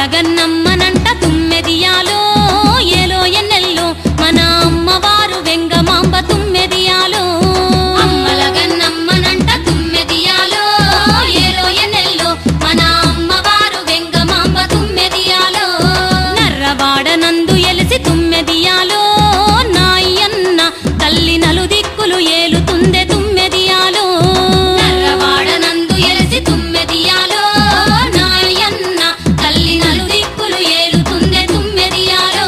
అమ్మలగన్నమ్మనంట తుమ్మెదియాలో ఏలో ఎన్నెల్లో మన అమ్మవారు వెంగమాంబ తుమ్మెదియాలో అమ్మలగన్నమ్మనంట తుమ్మెదియాలో ఏలో ఎన్నెల్లో మన అమ్మవారు వెంగమాంబ తుమ్మెదియాలో నర్రవాడనందు ఎలిసి తుమ్మెదియాలో నాయన్న తల్లి నలుదిక్కులు ఏలుతుందే తుమ్మెదియాలో నర్రవాడనందు ఎలిసి తుమ్మెదియాలో నాయన్న తల్లి నలుదిక్కులు ఏలుతుందే తుమ్మెదియాలో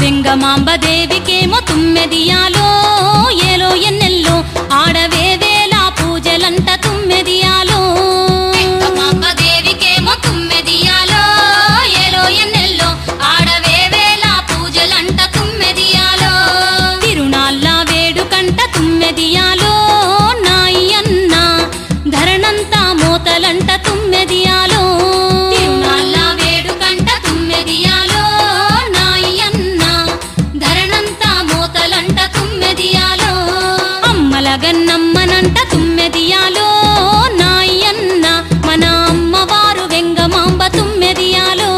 వెంగమాంబ దేవికేమో తుమ్మెదియాలో ఏలో ఎన్నెల్లో ఆడవేవేలా పూజలంట తుమ్మెదియాలో వెంగమాంబ దేవికేమో తుమ్మెదియాలో ఏలో ఎన్నెల్లో ఆడవేవేలా పూజలంట తుమ్మెదియాలో తిరునాళ్ళ వేడుకంట తుమ్మెదియాలో నాయన్న ధరణంతా మోతలంట తుమ్మెదియాలో తిరునాళ్ళ వేడుకంట తుమ్మెదియాలో అమ్మలగన్నమ్మనంట తుమ్మెదియాలో నాయన్న మన అమ్మవారు వెంగమాంబ తుమ్మెదియాలో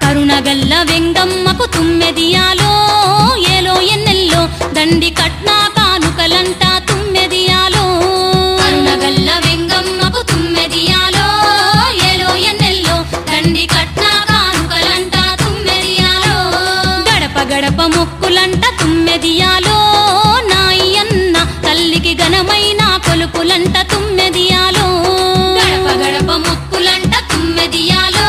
కరుణగల్ల వెంగమ్మకు తుమ్మెదియాలో ఏలో ఎన్నెల్లో దండి కట్నా కానుకలంట తుమ్మెదియాలో కరుణగల్ల వెంగమ్మకు తుమ్మెదియాలో ఏలో ఎన్నెల్లో దండి కట్నా కానుకలంట తుమ్మెదియాలో గడప గడప మొక్కులంట తుమ్మెదియాలో నాయన్న తల్లికి ఘనమైన కొలుపులంట తుమ్మెదియాలో గడప గడప మొక్కులంట తుమ్మెదియాలో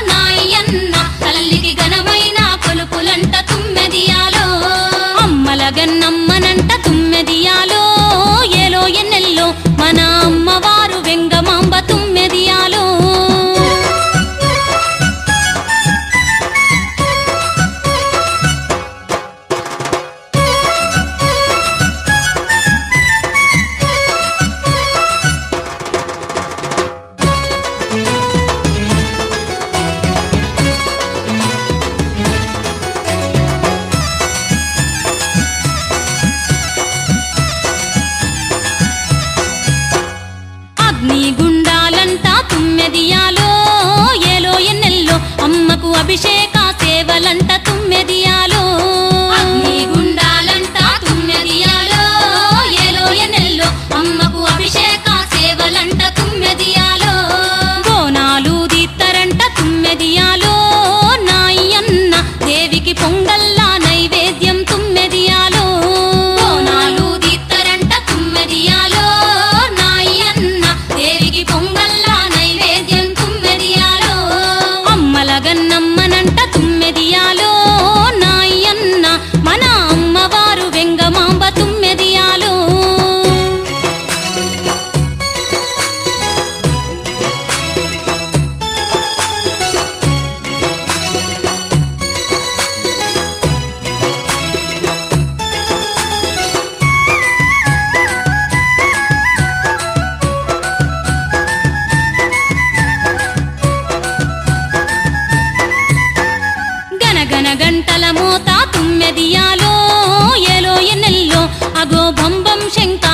నాయన్న తల్లికి ఘనమైన కొలుపులంట తుమ్మెదియాలో అమ్మలగన్నమ్మనంట తుమ్మెదియాలో ఏలో ఎన్నెల్లో మన అమ్మవారు వెంగమాంబ తుమ్మెదియాలో అగ్నిగుండాలంట తుమ్మెదియాలో ఏలో ఎన్నెల్లో అమ్మకు అభిషేక సేవలంట తుమ్మెదియాలో అగ్నిగుండాలంట తుమ్మెదియాలో ఏలో ఎన్నెల్లో అమ్మకు అభిషేక సేవలంట తుమ్మెదియాలో బోనాలు దీత్తరంట తుమ్మెదియాలో నాయన్న దేవికి పొంగల్లా నైవేద్యం తుమ్మెదియాలో బోనాలు దీత్తరంట తుమ్మెదియాలో నాయన్న దేవికి పొంగల్లా నైవేద్యం తుమ్మెదియాలో అమ్మలగన్నమ్మనంట తుమ్మెదియాలో నాయన్న మన అమ్మవారు వెంగమాంబ తుమ్మెదియాలో గనగన గంటల మోత తుమ్మెదియాలో ఏలో ఎన్నెల్లో అగో బంబం శంక